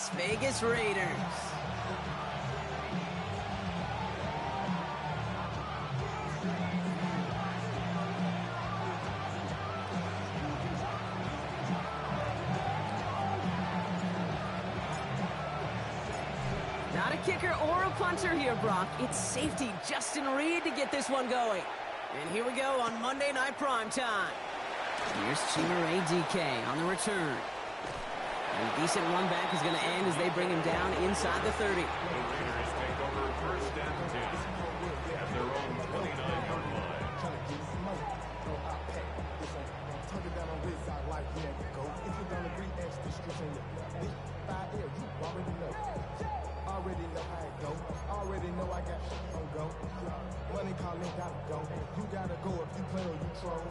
Las Vegas Raiders. Not a kicker or a punter here, Brock. It's safety Justin Reed to get this one going. And here we go on Monday Night Primetime. Here's Chimere DK on the return. And a decent run back is going to end as they bring him down inside the 30. The Raiders take over first and 10 at their own 29-yard line. Already know how it go. Already know I got shit on go. Money calling, gotta go. You gotta go if you play or you troll.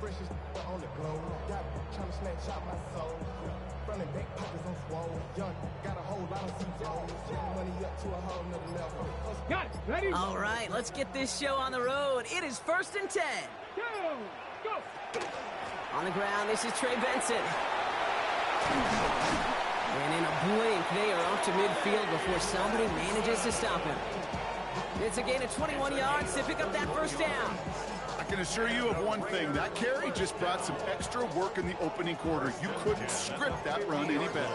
Precious on the globe. Got trying to snatch out my soul. Running back pockets on swole. Young, got a whole lot of C-Zone. Sending money up to a whole nother level. Got it. Ready? All right, let's get this show on the road. It is first and 10. Go. On the ground, this is Trey Benson. And in a blink, they are up to midfield before somebody manages to stop him. It's a gain of 21 yards to pick up that first down. I can assure you of one thing. That carry just brought some extra work in the opening quarter. You couldn't script that run any better.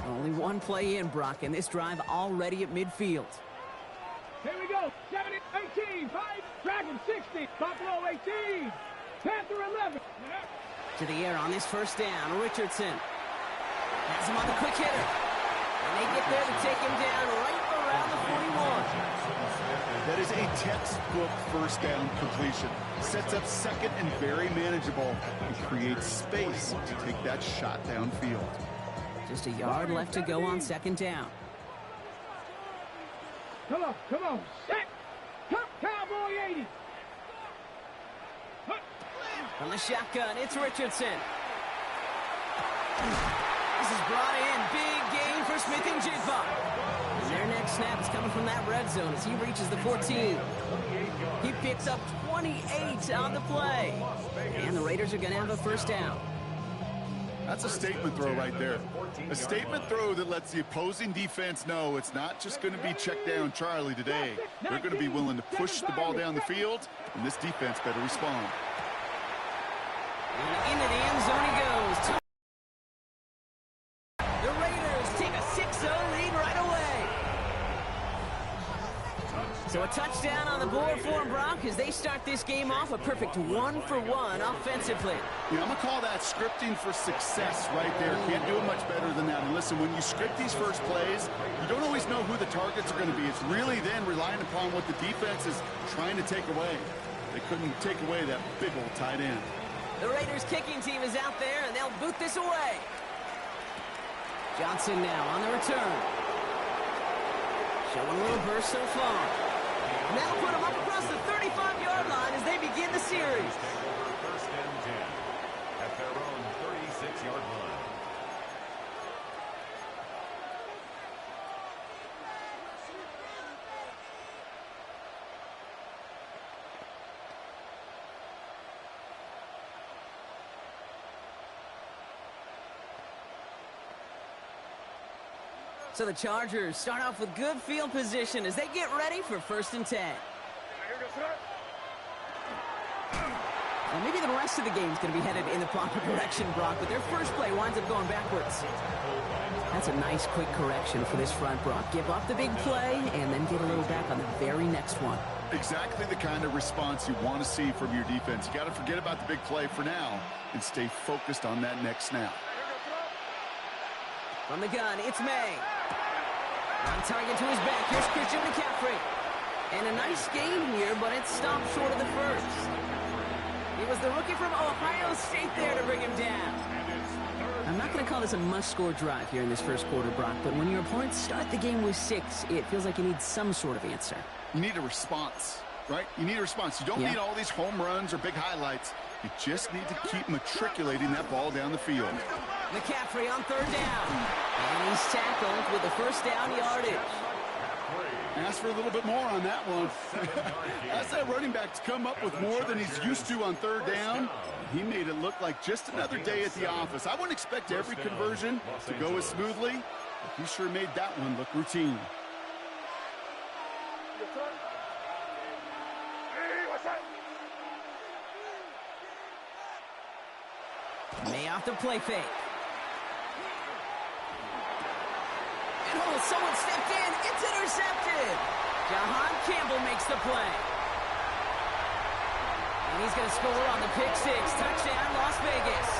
Only one play in, Brock, and this drive already at midfield. Here we go. 70, 18, 5, Dragon 60, Buffalo 18, Panther 11. To the air on this first down, Richardson has him on the quick hitter. And they get there to take him down right around the 41. That is a textbook first down completion. Sets up second and very manageable and creates space to take that shot downfield. Just a yard left to go on second down. Come on. Set. Top Cowboy 80. From the shotgun, it's Richardson. This is brought in. Big gain for Smith and Jigba. And their next snap is coming from that red zone as he reaches the 14. He picks up 28 on the play. And the Raiders are going to have a first down. That's a statement throw right there. A statement throw that lets the opposing defense know it's not just going to be check down Charlie today. They're going to be willing to push the ball down the field, and this defense better respond. And into the end zone he goes. The Raiders take a 6-0 lead right away. So a touchdown on the board for them, Brock, as they start this game off a perfect 1-for-1 offensively. Yeah, I'm going to call that scripting for success right there. Can't do it much better than that. And listen, when you script these first plays, you don't always know who the targets are going to be. It's really then relying upon what the defense is trying to take away. They couldn't take away that big old tight end. The Raiders kicking team is out there, and they'll boot this away. Johnson now on the return. Showing a little burst so far. And that'll put them up across the 35-yard line as they begin the series. First and 10 at their own 36-yard line. So the Chargers start off with good field position as they get ready for first and 10. Well, maybe the rest of the game is going to be headed in the proper direction, Brock, but their first play winds up going backwards. That's a nice quick correction for this front, Brock. Give up the big play and then get a little back on the very next one. Exactly the kind of response you want to see from your defense. You got to forget about the big play for now and stay focused on that next snap. From the gun, it's May. On target to his back. Here's Christian McCaffrey. And a nice game here, but it stopped short of the first. It was the rookie from Ohio State there to bring him down. I'm not going to call this a must-score drive here in this first quarter, Brock, but when your opponents start the game with 6, it feels like you need some sort of answer. You need a response, right? You need a response. You don't need all these home runs or big highlights. You just need to keep matriculating that ball down the field. McCaffrey on third down. And he's tackled with the first down yardage. Ask for a little bit more on that one. Ask that running back to come up with more than he's used to on third down. He made it look like just another day at the office. I wouldn't expect every conversion to go as smoothly, but he sure made that one look routine. May off the play fake. And oh, someone stepped in. It's intercepted. Jahan Campbell makes the play. And he's going to score on the pick six. Touchdown, Las Vegas.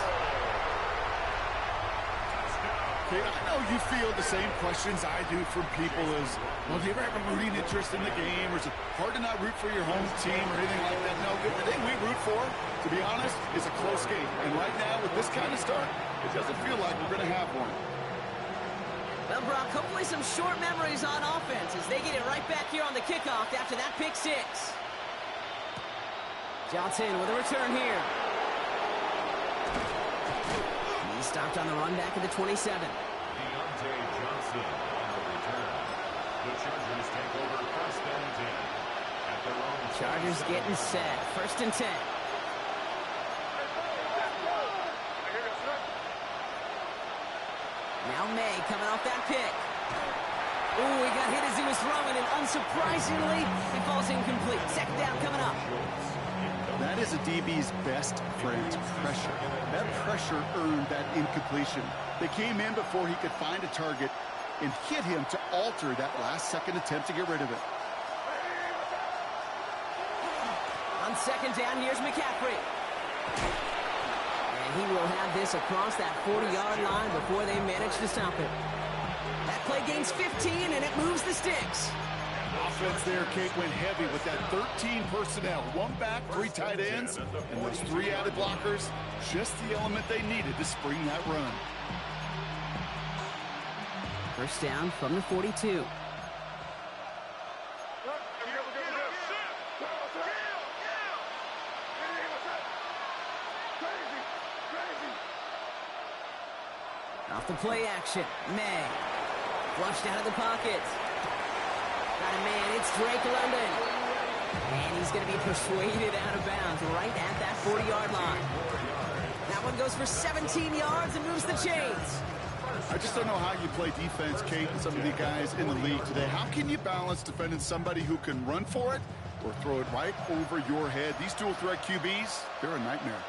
Okay, I know you feel the same questions I do from people as, well, do you ever have a rooting interest in the game? Or is it hard to not root for your home team or anything like that? No, everything we root for, to be honest, is a close game. And right now, with this kind of start, it doesn't feel like we're going to have one. Well, Brock, hopefully some short memories on offense as they get it right back here on the kickoff after that pick six. Johnson with a return here. He's stopped on the run back at the 27. Deontay Johnson on the return. The Chargers take over first and 10 at their own. Chargers getting set. First and 10. Now May coming off that pick. Ooh, he got hit as he was throwing, and unsurprisingly, he falls incomplete. Second down coming up. That is a DB's best friend, pressure. That pressure earned that incompletion. They came in before he could find a target and hit him to alter that last-second attempt to get rid of it. On second down, here's McCaffrey. And he will have this across that 40-yard line before they manage to stop it. That play gains 15, and it moves the sticks. Offense there, Kate, went heavy with that 13 personnel. One back, 3 tight ends, and those 3 added blockers. Just the element they needed to spring that run. First down from the 42. Off the play action, May. Flushed out of the pocket. Got a man, it's Drake London. And he's going to be persuaded out of bounds right at that 40-yard line. That one goes for 17 yards and moves the chains. I just don't know how you play defense, Kate, and some of the guys in the league today. How can you balance defending somebody who can run for it or throw it right over your head? These dual-threat QBs, they're a nightmare.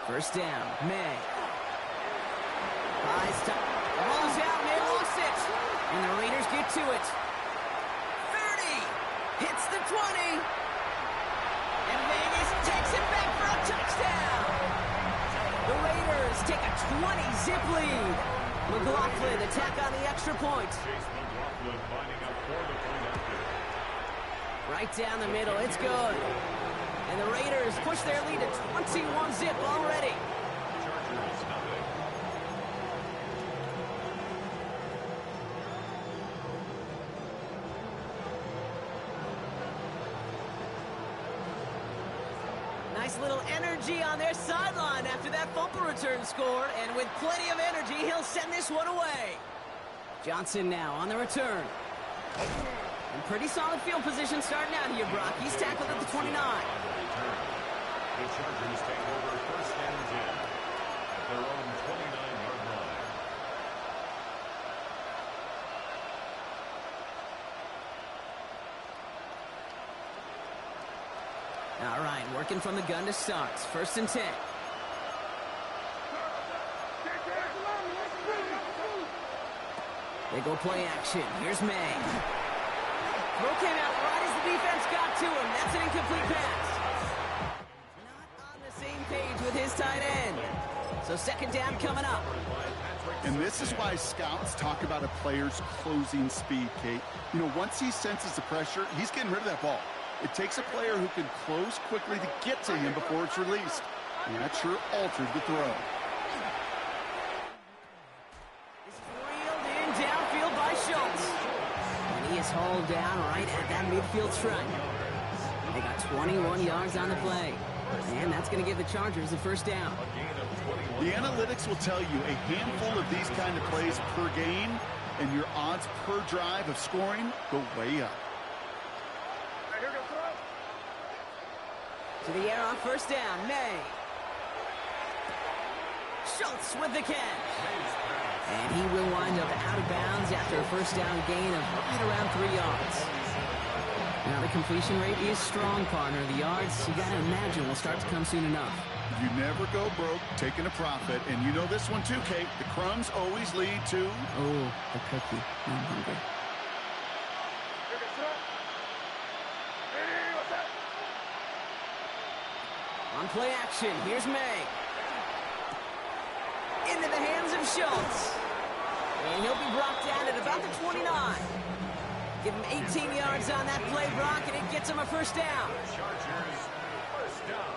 First down, May. High stop. Ball's out, and they lost it. And the Raiders get to it. 30. Hits the 20. And Vegas takes it back for a touchdown. The Raiders take a 20-zip lead. McLaughlin attack on the extra point. Chase McLaughlin lining up for the point after. Right down the middle. It's good. And the Raiders push their lead to 21-zip already. Chargers nothing. Nice little energy on their sideline after that fumble return score. And with plenty of energy, he'll send this one away. Johnson now on the return. And pretty solid field position starting out here, Brock. He's tackled at the 29. The Chargers take over first and 10 at their own 29-yard line. All right, working from the gun to start. First and 10. They go play action. Here's May. Throw came out right as the defense got to him. That's an incomplete pass. Not on the same page with his tight end. So second down coming up. And this is why scouts talk about a player's closing speed, Kate. You know, once he senses the pressure, he's getting rid of that ball. It takes a player who can close quickly to get to him before it's released. And that sure altered the throw. This is reeled in downfield by Schultz. And he is hauled down right at that midfield stripe. They got 21 yards on the play. And that's going to give the Chargers the first down. The analytics will tell you a handful of these kind of plays per game, and your odds per drive of scoring go way up. To the air on first down, May. Schultz with the catch. And he will wind up out of bounds after a first down gain of right around 3 yards. Now the completion rate is strong, partner. The yards, you got to imagine, will start to come soon enough. You never go broke taking a profit, and you know this one too, Kate. The crumbs always lead to... Oh, the cookie. I'm hungry. On play action, here's May. Into the hands of Schultz. And he'll be brought down at about the 29. Give him 18 yards on that play, Brock, and it gets him a first down. Chargers, first down.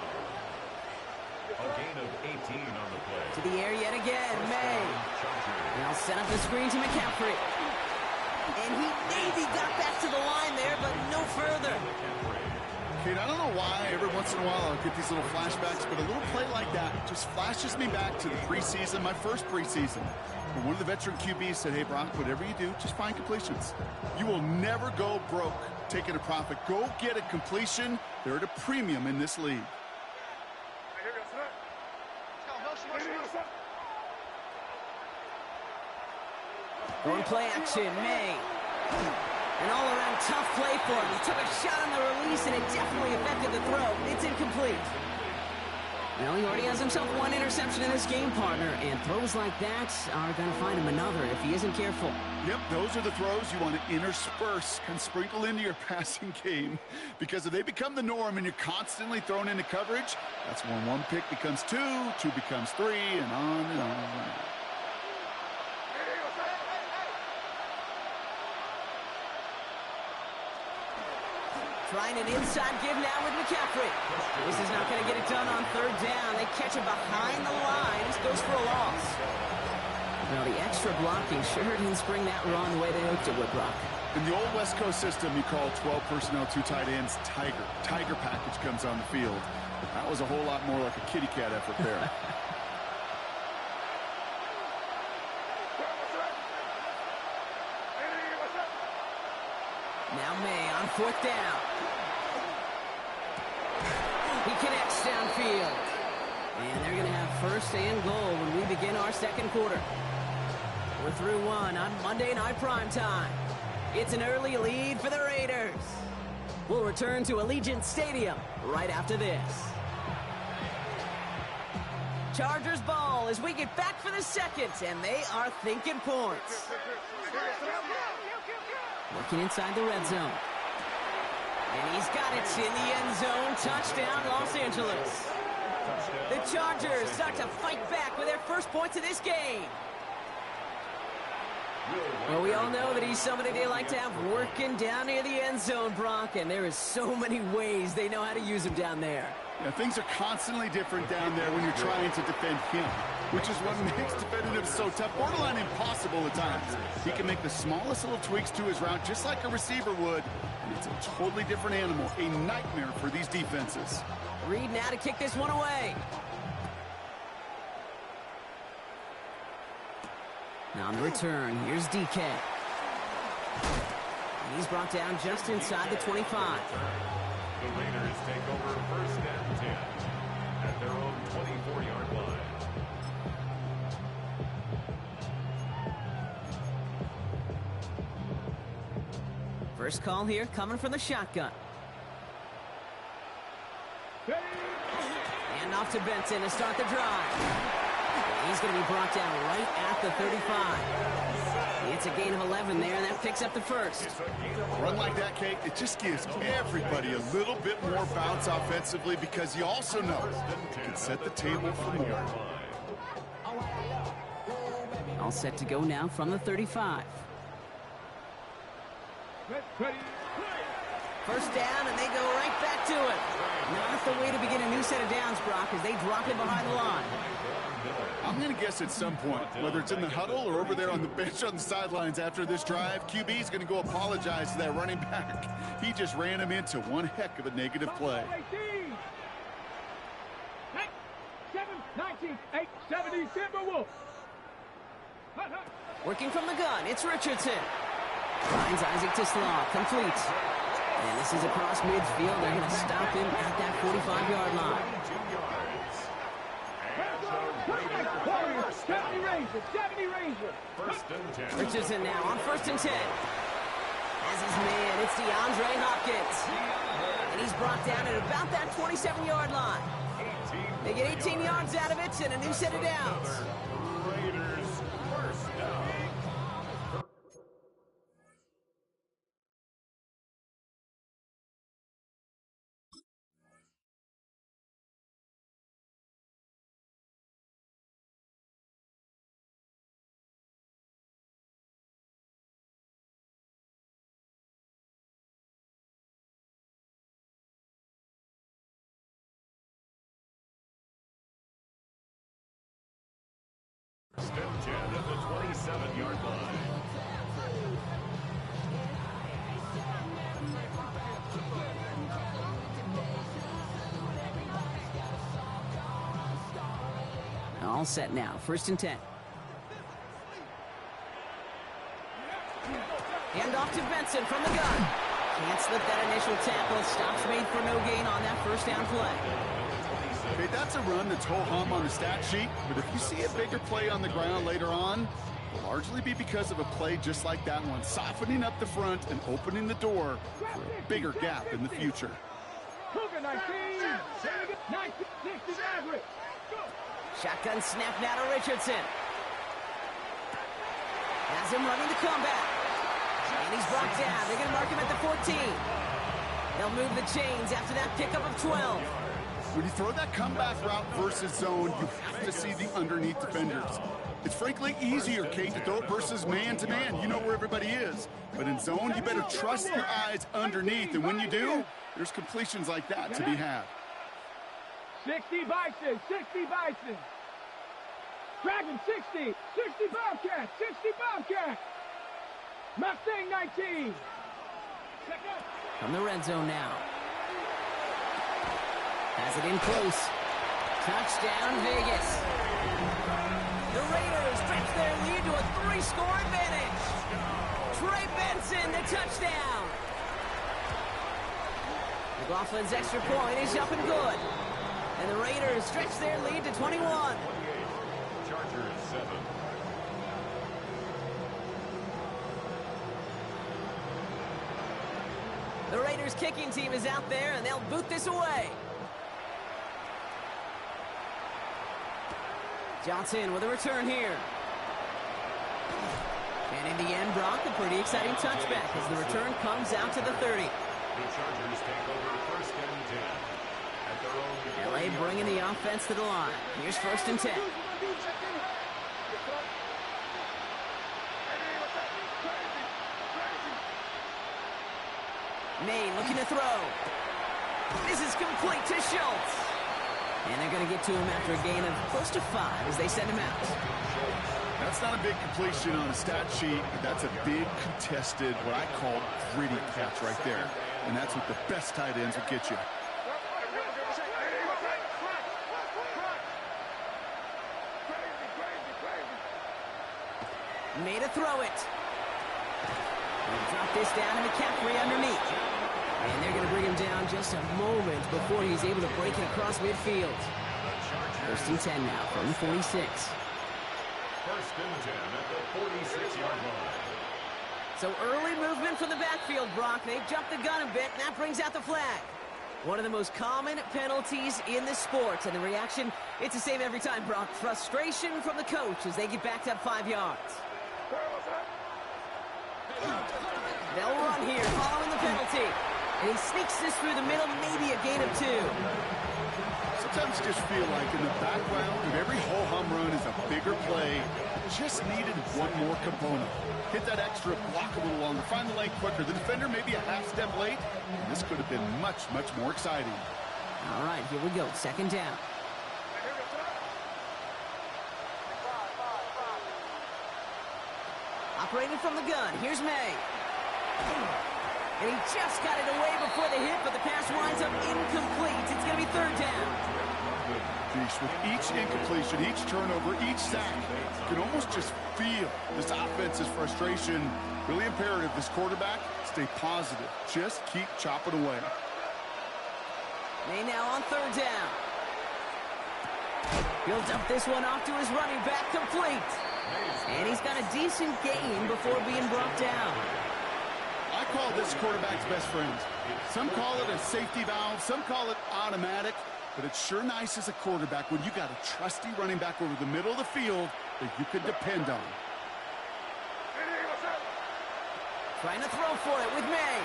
A gain of 18 on the play. To the air yet again, May. And I'll set up the screen to McCaffrey. And he maybe got back to the line there, but no further. Kate, I don't know why every once in a while I'll get these little flashbacks, but a little play like that just flashes me back to the preseason, my first preseason. But one of the veteran QBs said, hey, Brock, whatever you do, just find completions. You will never go broke taking a profit. Go get a completion. They're at a premium in this league. One play action, May. An all-around tough play for him. He took a shot on the release, and it definitely affected the throw. It's incomplete. Well, he already has himself one interception in this game, partner, and throws like that are going to find him another if he isn't careful. Yep, those are the throws you want to intersperse and sprinkle into your passing game, because if they become the norm and you're constantly thrown into coverage, that's when one pick becomes two becomes three, and on and on and on. Trying an inside give now with McCaffrey. This is not going to get it done on third down. They catch him behind the line. This goes for a loss. Now, the extra blocking sure didn't spring that run the way they hoped it would, Brock. In the old West Coast system, you call 12 personnel, 2 tight ends, Tiger. Tiger package comes on the field. That was a whole lot more like a kitty cat effort there. Now May on fourth down. He connects downfield. And they're going to have first and goal when we begin our second quarter. We're through one on Monday Night Primetime. It's an early lead for the Raiders. We'll return to Allegiant Stadium right after this. Chargers ball as we get back for the second, and they are thinking points. Working inside the red zone. And he's got it in the end zone. Touchdown, Los Angeles. The Chargers start to fight back with their first points of this game. Well, we all know that he's somebody they like to have working down near the end zone, Brock, and there is so many ways they know how to use him down there. Yeah, things are constantly different down there when you're trying to defend him, which is what makes defending him so tough, borderline impossible at times. He can make the smallest little tweaks to his route just like a receiver would, and it's a totally different animal, a nightmare for these defenses. Reed now to kick this one away. Now on the return, here's DK. And he's brought down just inside the 25. The Raiders take over first and 10 at their own 24-yard line. First call here coming from the shotgun. And off to Benson to start the drive. He's going to be brought down right at the 35. It's a gain of 11 there, and that picks up the first. A run like that, Kate, it just gives everybody a little bit more bounce offensively, because you also know it can set the table for more. All set to go now from the 35. First down, and they go right back to it. Not the way to begin a new set of downs, Brock, as they drop it behind the line. I'm going to guess at some point, whether it's in the huddle or over there on the bench on the sidelines after this drive, QB is going to go apologize to that running back. He just ran him into one heck of a negative play. 70 Timberwolves. Working from the gun, it's Richardson. Finds Isaac to Slaw, complete. And this is across midfield. They're going to stop him at that 45-yard line. 70 Ranger. First and 10. Richardson now on 1st and 10. As his man, it's DeAndre Hopkins. And he's brought down at about that 27-yard line. They get 18 yards out of it and a new set of downs. Raiders first down. First and 10 at the 27-yard line. All set now. 1st and 10. Hand off to Benson from the gun. Can't slip that initial tackle. Stops made for no gain on that 1st down play. Okay, that's a run that's ho-hum on the stat sheet, but if you see a bigger play on the ground later on, it'll largely be because of a play just like that one, softening up the front and opening the door for a bigger gap in the future. Cougar 19, 60 Maverick. Shotgun snap now to Richardson. Has him running the comeback. And he's brought down. They're going to mark him at the 14. They'll move the chains after that pickup of 12. When you throw that comeback route versus zone, you have to see the underneath defenders. It's frankly easier, Kate, to throw it versus man-to-man. You know where everybody is. But in zone, you better trust your eyes underneath. And when you do, there's completions like that to be had. 60 Bison, 60 Bison. Dragon 60, 60 Bobcat, 60 Bobcat. Mustang 19. From the red zone now. Has it in close. Touchdown, Vegas. The Raiders stretch their lead to a 3-score advantage. Trey Benson, the touchdown. McLaughlin's extra point is up and good. And the Raiders stretch their lead to 21. Chargers 7. The Raiders kicking team is out there, and they'll boot this away. Johnson with a return here. And in the end, Brock, a pretty exciting touchback as the return comes out to the 30. The Chargers take over 1st and 10 at their own. LA bringing the offense to the line. Here's 1st and 10. May looking to throw. This is complete to Schultz. And they're going to get to him after a gain of close to 5 as they send him out. That's not a big completion on a stat sheet, but that's a big contested, what I call gritty catch right there. And that's what the best tight ends will get you. Made a throw it. They'll drop this down to McCaffrey underneath. And they're going to bring him down just a moment before he's able to break it across midfield. 1st and 10 now from the 46. 1st and 10 at the 46-yard line. So early movement from the backfield, Brock. They've jumped the gun a bit, and that brings out the flag. One of the most common penalties in the sport. And the reaction, it's the same every time, Brock. Frustration from the coach as they get backed up 5 yards. They'll run here following the penalty. And he sneaks this through the middle, maybe a gain of 2. Sometimes you just feel like in the background of every ho-hum run is a bigger play. Just needed one more component. Hit that extra block a little longer, find the lane quicker. The defender maybe a half step late, and this could have been much, much more exciting. All right, here we go. 2nd down. operating from the gun. Here's May. And he just got it away before the hit, but the pass winds up incomplete. It's going to be third down. With each incompletion, each turnover, each sack, you can almost just feel this offense's frustration. Really imperative, this quarterback, stay positive. Just keep chopping away. May now on third down. Builds up this one off to his running back, complete. And he's got a decent gain before being brought down. I call this quarterback's best friend. Some call it a safety valve, some call it automatic. But it's sure nice as a quarterback when you got a trusty running back over the middle of the field that you can depend on. Trying to throw for it with May.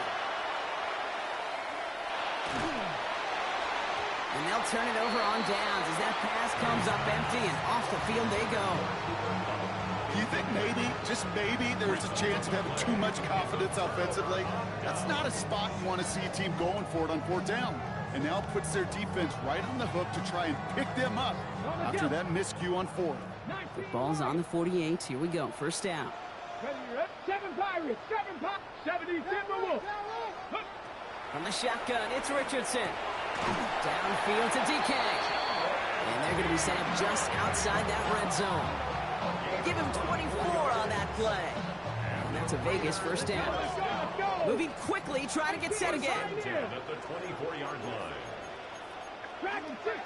And they'll turn it over on downs as that pass comes up empty and off the field they go. Do you think maybe, just maybe, there's a chance of having too much confidence offensively? That's not a spot you want to see a team going for it on fourth down. And now puts their defense right on the hook to try and pick them up after that miscue on fourth. The ball's on the 48. Here we go. First down. 7 Pirates, 70 Timberwolves. From the shotgun, it's Richardson. Downfield to DK. And they're going to be set up just outside that red zone. Give him 24 on that play. And that's a Vegas first down. Moving quickly, trying to get set again. At the 24-yard line. Dragon 60.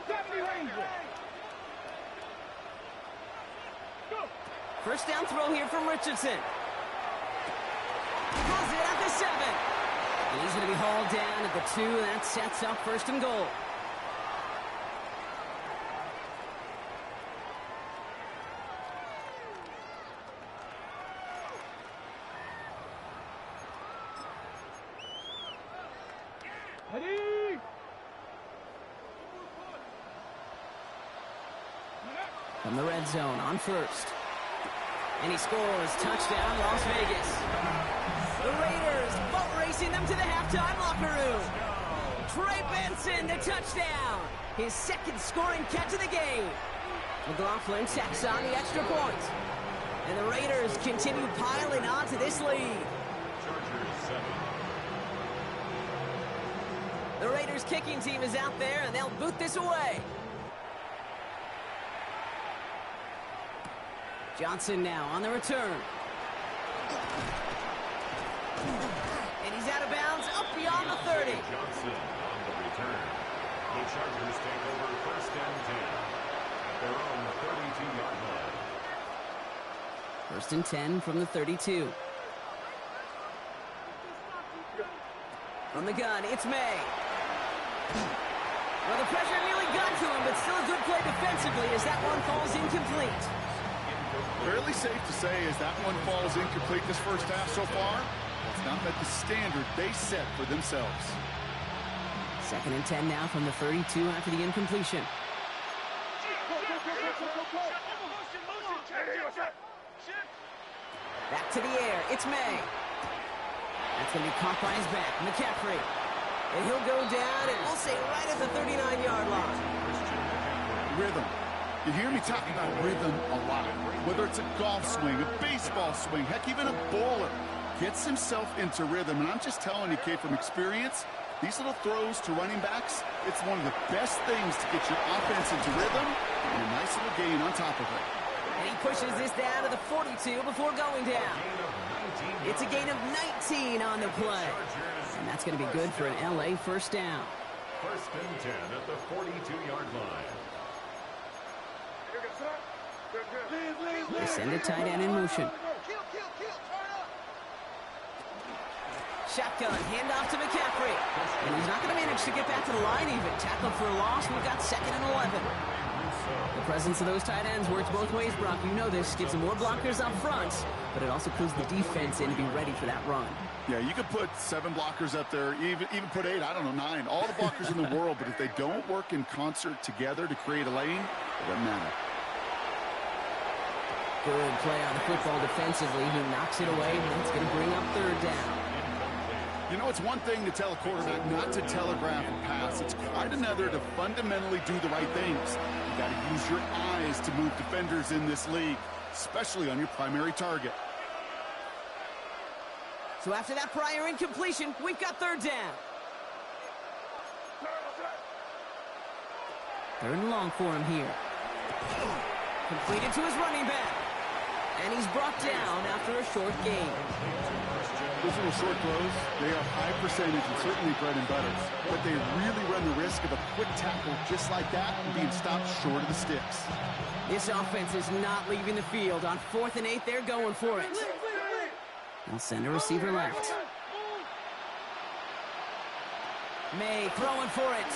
70 Ranger. Go. First down throw here from Richardson. Has it at the 7. And he's going to be hauled down at the 2. That sets up first and goal. Ready? From the red zone on first. And he scores. Touchdown, Las Vegas. The Raiders boat racing them to the halftime locker room. Trey Benson, the touchdown. His second scoring catch of the game. McLaughlin tacks on the extra point. And the Raiders continue piling on to this lead. Chargers 7. The Raiders kicking team is out there, and they'll boot this away. Johnson now on the return. And he's out of bounds, up beyond the 30. Johnson on the return. The Chargers take over first and 10 at their own 32-yard line. First and 10 from the 32. From the gun, it's May. Well, the pressure nearly got to him, but still a good play defensively as that one falls incomplete. Fairly safe to say as that one falls incomplete this first half so far, it's not met the standard they set for themselves. Second and 10 now from the 32 after the incompletion. Back to the air, it's May. That's going to be caught by his back, McCaffrey. And he'll go down, and we'll say right at the 39-yard line. Rhythm. You hear me talk about rhythm a lot. Whether it's a golf swing, a baseball swing, heck, even a bowler gets himself into rhythm. And I'm just telling you, kid, from experience, these little throws to running backs, it's one of the best things to get your offense into rhythm and a nice little gain on top of it. And he pushes this down to the 42 before going down. It's a gain of 19 on the play. And that's going to be good for an LA first down. First and 10 at the 42-yard line. They send a tight end in motion. Shotgun, handoff to McCaffrey. And he's not going to manage to get back to the line even. Tackled for a loss, we've got second and 11. The presence of those tight ends works both ways, Brock. You know this. Gives them more blockers up front, but it also clues the defense in to be ready for that run. Yeah, you could put 7 blockers up there, even put 8, I don't know, 9. All the blockers in the world, but if they don't work in concert together to create a lane, it doesn't matter. Good play on the football defensively. He knocks it away, and that's going to bring up third down. You know, it's one thing to tell a quarterback not to telegraph a pass. It's quite another to fundamentally do the right things. You got to use your eyes to move defenders in this league, especially on your primary target. So after that prior incompletion, we've got third down. Third and long for him here. Completed to his running back. And he's brought down after a short gain. Those little short throws, they are high percentage and certainly bread and butter. But they really run the risk of a quick tackle just like that and being stopped short of the sticks. This offense is not leaving the field. On 4th and 8, they're going for it. They'll send a receiver left. May throwing for it.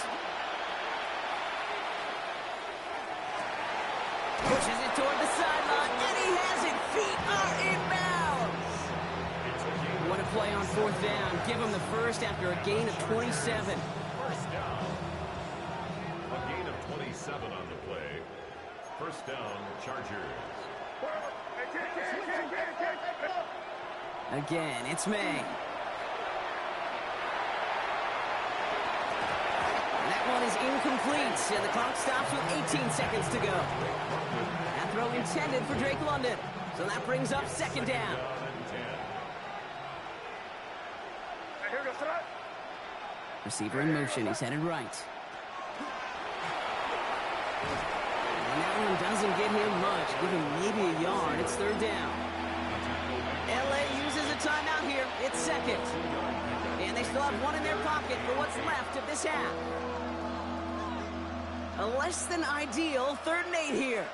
Pushes it toward the sideline, and he has it. Feet are inbounds. What a play on 4th down. Give him the first after a gain of 27. First down. A gain of 27 on the play. First down, Chargers. Again, it's May. And that one is incomplete, and the clock stops with 18 seconds to go. That throw intended for Drake London. So that brings up second down. Receiver in motion. He's headed right. And that one doesn't get him much. Give him maybe a yard. It's third down. LA uses a timeout here. It's second. And they still have one in their pocket for what's left of this half. A less than ideal 3rd and 8 here.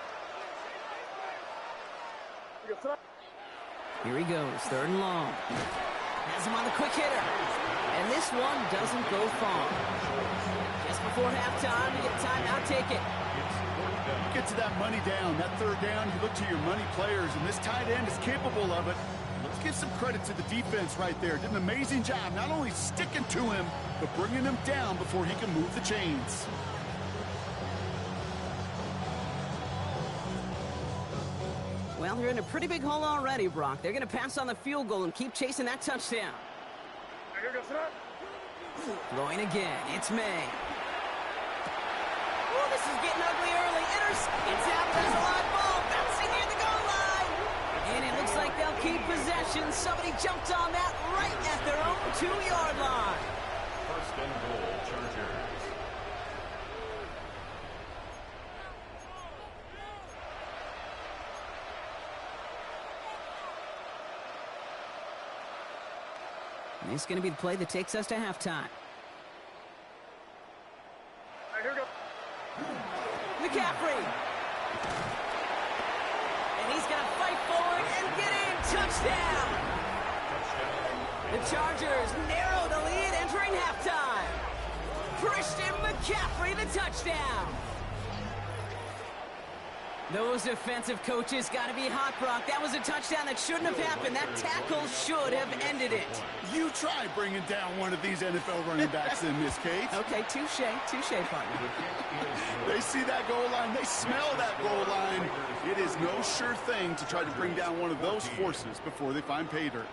Here he goes, 3rd and long. Has him on the quick hitter. And this one doesn't go far. Just before halftime, you get a timeout, take it. Get to that money down. That 3rd down, you look to your money players, and this tight end is capable of it. Let's give some credit to the defense right there. Did an amazing job, not only sticking to him, but bringing him down before he can move the chains. Well, they're in a pretty big hole already, Brock. They're going to pass on the field goal and keep chasing that touchdown. Going again, it's May. Oh, this is getting ugly early. It's out. There's a live ball bouncing near the goal line. And it looks like they'll keep possession. Somebody jumped on that right at their own 2-yard line. First and goal, Chargers. And this is going to be the play that takes us to halftime. McCaffrey. And he's going to fight forward and get in. Touchdown. The Chargers narrow the lead entering halftime. Christian McCaffrey, the touchdown. Those defensive coaches got to be hot, Brock. That was a touchdown that shouldn't have happened. That tackle should have ended it. You try bringing down one of these NFL running backs in this case. Okay, touche, partner. They see that goal line. They smell that goal line. It is no sure thing to try to bring down one of those horses before they find pay dirt.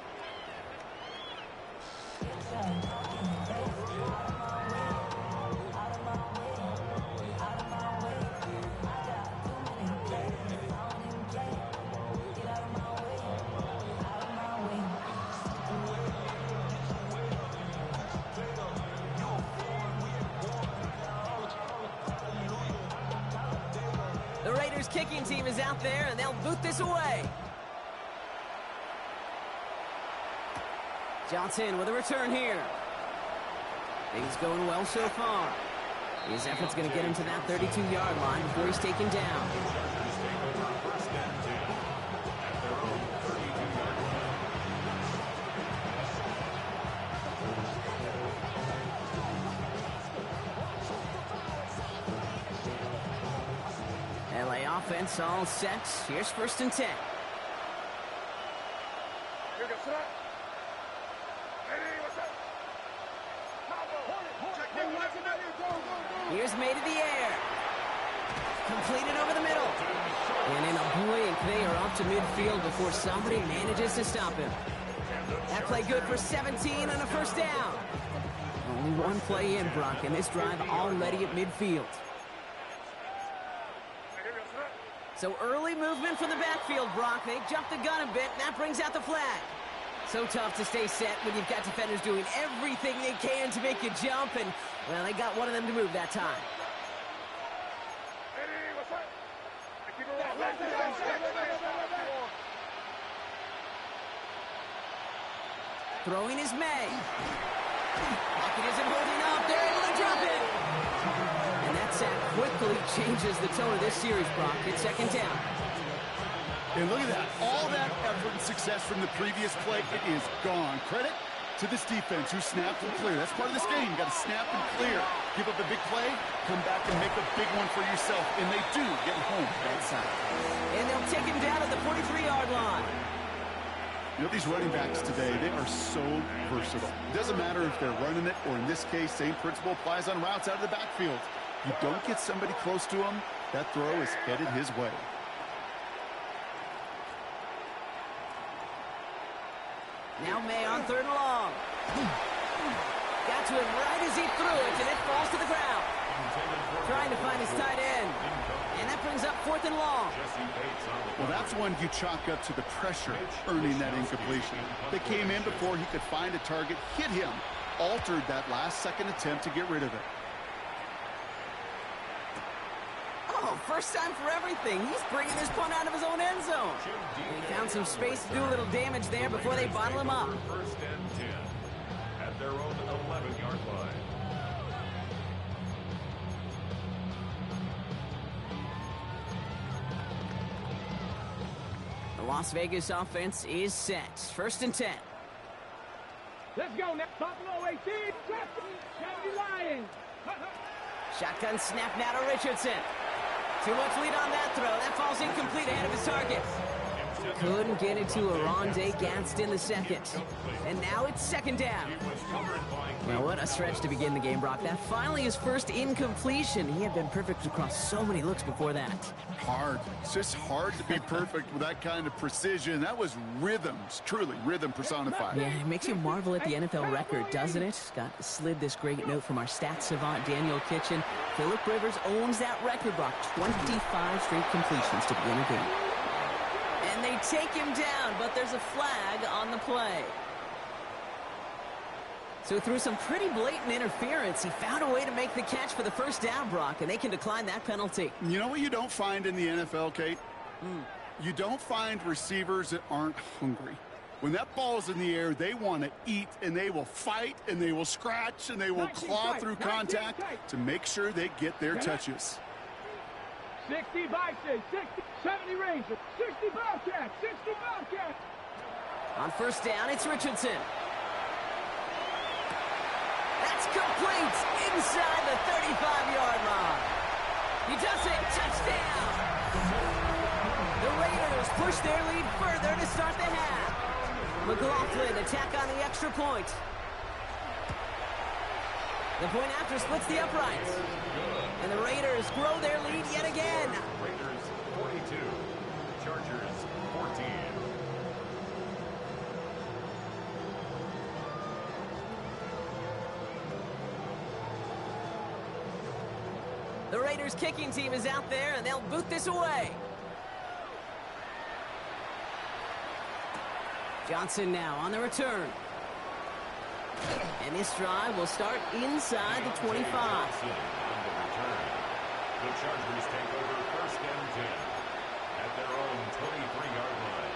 The Raiders kicking team is out there, and they'll boot this away. Johnson with a return here. Things going well so far. His effort's going to get him to that 32-yard line before he's taken down. LA offense all set. Here's 1st and 10. Here's May to the air. Completed over the middle. And in a blink, they are off to midfield before somebody manages to stop him. That play good for 17 and a first down. Only one play in, Brock, and this drive already at midfield. So early movement from the backfield, Brock. They jumped the gun a bit, and that brings out the flag. So tough to stay set when you've got defenders doing everything they can to make you jump, and, well, they got one of them to move that time. Throwing is May. Pocket isn't holding up. They're able to drop it. And that sack quickly changes the tone of this series, Brock. It's second down. And look at that. All that effort and success from the previous play, it is gone. Credit to this defense who snapped and cleared. That's part of this game. You got to snap and clear. Give up a big play, come back and make a big one for yourself. And they do get home that side. And they'll take him down at the 43-yard line. You know, these running backs today, they are so versatile. It doesn't matter if they're running it, or in this case, same principle applies on routes out of the backfield. You don't get somebody close to him, that throw is headed his way. Now May on third and long. Got to him right as he threw it, and it falls to the ground. Trying to find his tight end. And that brings up fourth and long. Well, that's one you chalk up to the pressure earning that incompletion. They came in before he could find a target, hit him, altered that last-second attempt to get rid of it. Oh, first time for everything. He's bringing this punt out of his own end zone. And he found some space to do a little damage there before they bottle him up. First and 10 at their own 11-yard line. The Las Vegas offense is set. First and 10. Let's go now. Buffalo 18. 70 Lions. Shotgun snap now to Richardson. Too much lead on that throw. That falls incomplete ahead of his target. Couldn't get it to Arondé Gadsden the second. And now it's second down. Well, what a stretch to begin the game, Brock. That finally his first incompletion. He had been perfect across so many looks before that. Hard. It's just hard to be perfect with that kind of precision. That was rhythms, truly rhythm personified. Yeah, it makes you marvel at the NFL record, doesn't it? Got slid this great note from our stats savant, Daniel Kitchen. Phillip Rivers owns that record, Brock. 25 straight completions to begin a game. And they take him down, but there's a flag on the play. So through some pretty blatant interference, he found a way to make the catch for the first down, Brock, and they can decline that penalty. You know what you don't find in the NFL, Kate? You don't find receivers that aren't hungry. When that ball's in the air, they want to eat, and they will fight, and they will scratch, and they will claw through contact to make sure they get their touches. 60 Vikings, 60, 70 Rangers, 60 Bobcats, 60 Bobcats. On first down, it's Richardson. That's complete inside the 35-yard line. He does it. Touchdown. The Raiders push their lead further to start the half. McLaughlin attack on the extra point. The point after splits the uprights. And the Raiders grow their lead yet again. Raiders 42, Chargers 14. The Raiders kicking team is out there, and they'll boot this away. Johnson now on the return. And this drive will start inside the 25. Johnson on the return. The Chargers take over first and 10 at their own 23-yard line.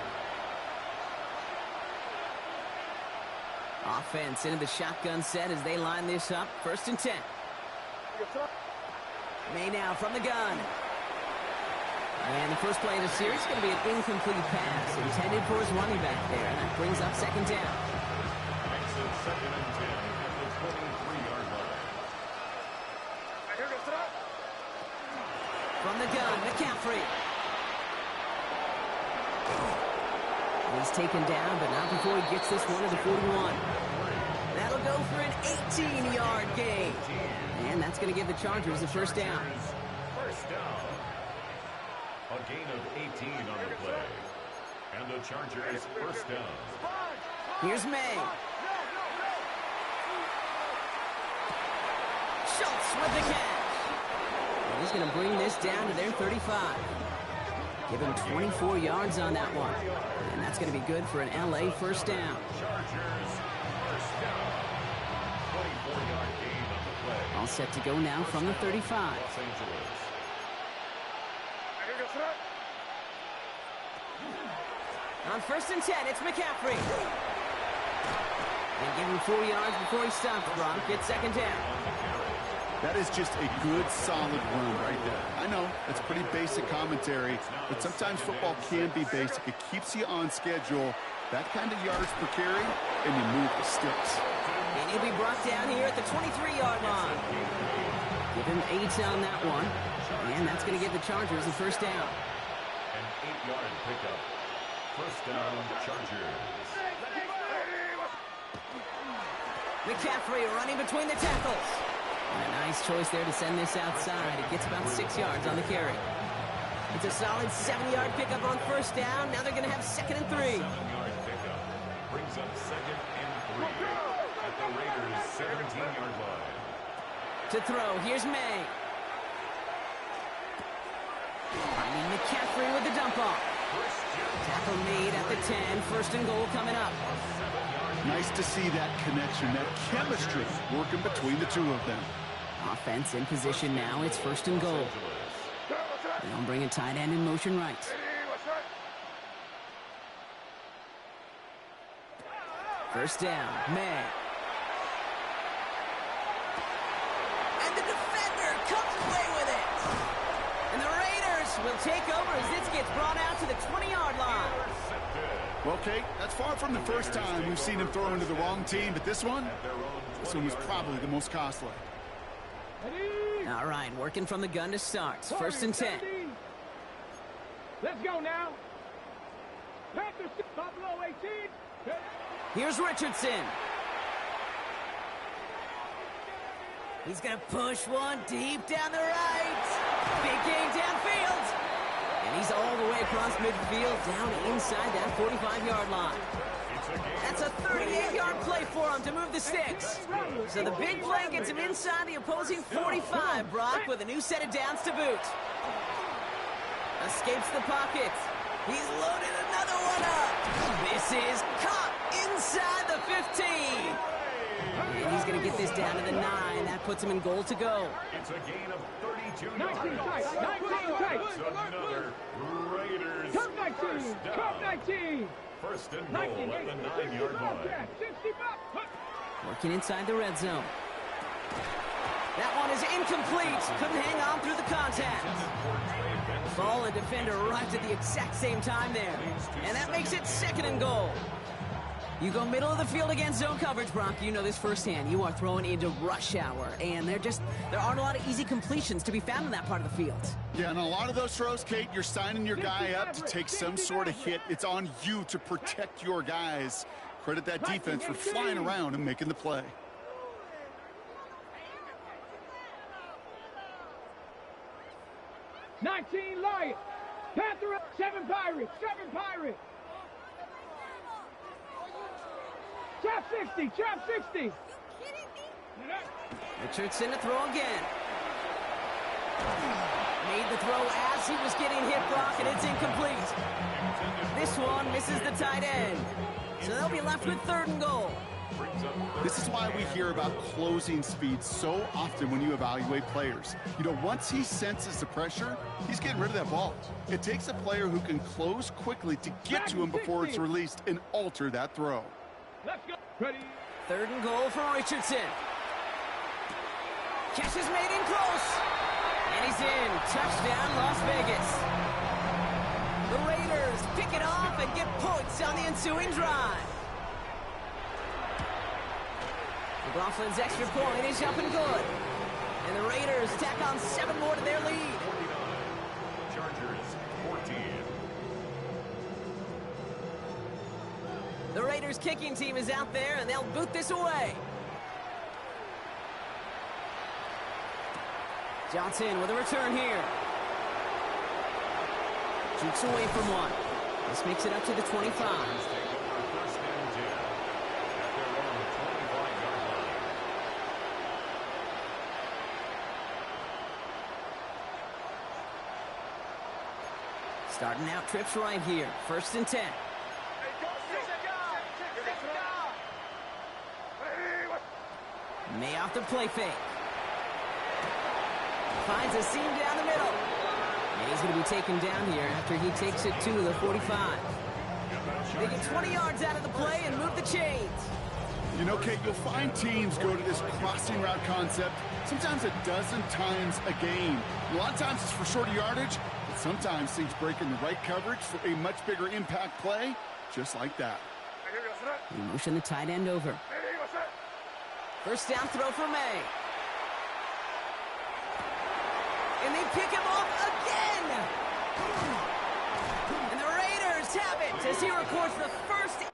Offense into the shotgun set as they line this up. First and 10. May now from the gun. And the first play of the series is going to be an incomplete pass intended for his running back there. And that brings up second down. Makes it second and 10 at the 23-yard line. From the gun, McCaffrey. He's taken down, but not before he gets this one to the 41. That'll go for an 18-yard gain. And that's going to give the Chargers the first down. First down. A gain of 18 on the play. And the Chargers first down. Here's May. Schultz with the catch. And he's going to bring this down to their 35. Give him 24 yards on that one. And that's going to be good for an LA first down. Chargers first down. 24-yard gain on the play. All set to go now from the 35. Los Angeles. On 1st and 10, it's McCaffrey. And give him 4 yards before he stops, Brock. It's second down. That is just a good, solid run right there. I know, it's pretty basic commentary, but sometimes football can be basic. It keeps you on schedule, that kind of yards per carry, and you move the sticks. And he'll be brought down here at the 23-yard line. Give him 8 on that one. And that's going to give the Chargers the first down. An 8-yard pickup. First down, Chargers. McCaffrey running between the tackles. And a nice choice there to send this outside. It gets about 6 yards on the carry. It's a solid 7-yard pickup on first down. Now they're going to have 2nd and 3. 7-yard pickup. Brings up 2nd and 3 at the Raiders' 17-yard line. To throw, here's May. Finding McCaffrey with the dump off. Tackle made at the 10. 1st and goal coming up. Nice to see that connection, that chemistry working between the two of them. Offense in position now. It's 1st and goal. They'll bring a tight end in motion right. First down, May. And the defender comes away with it. And the Raiders will take over as this gets brought out to the 20-yard line. Well, Kate, that's far from the first time we've seen him throw into the wrong team, but this one was probably the most costly. All right, working from the gun to start. 1st and 10. Let's go now. Panthers, Buffalo 18. Here's Richardson. He's going to push one deep down the right. Big game downfield. And he's all the way across midfield down inside that 45-yard line. That's a 38-yard play for him to move the sticks. So the big play gets him inside the opposing 45, Brock, with a new set of downs to boot. Escapes the pocket. He's loaded another one up. This is caught inside the 15. And he's going to get this down to the 9. That puts him in goal to go. It's a gain of 32 19 yards. tight, 19 tight. Another Raiders Come 19, first down. come 19. First and goal at the 9-yard line. 65. Working inside the red zone. That one is incomplete. Couldn't hang on through the contact. Ball and defender arrived at the exact same time there. And that makes it 2nd and goal. You go middle of the field against zone coverage, Brock. You know this firsthand. You are throwing into rush hour, and there aren't a lot of easy completions to be found in that part of the field. Yeah, and a lot of those throws, Kate, you're signing your guy up to take some sort of hit. It's on you to protect your guys. Credit that defense for flying around and making the play. $19 Lions. Panther 7 Pirates. 7 Pirates. Trap 60. Trap 60. Richardson to throw again. Made the throw as he was getting hit, Brock, and it's incomplete. This one misses the tight end. So they'll be left with 3rd and goal. This is why we hear about closing speed so often when you evaluate players. You know, once he senses the pressure, he's getting rid of that ball. It takes a player who can close quickly to get to him before it's released and alter that throw. Let's go. Ready. 3rd and goal for Richardson. Catch is made in close. And he's in. Touchdown, Las Vegas. The Raiders pick it off and get points on the ensuing drive. McLaughlin's extra point is up and good. And the Raiders tack on 7 more to their lead. Chargers 14. The Raiders kicking team is out there, and they'll boot this away. Johnson with a return here. Jukes away from one. This makes it up to the 25. First and 10. Starting out trips right here. 1st and 10. May off the play fake. Finds a seam down the middle. May's going to be taken down here after he takes it to the 45. They get 20 yards out of the play and move the chains. You know, Kate, you'll find teams go to this crossing route concept sometimes a dozen times a game. A lot of times it's for shorter yardage, but sometimes things break in the right coverage for a much bigger impact play, just like that. We motion the tight end over. 1st down throw for May. And they pick him off again! And the Raiders have it as he records the first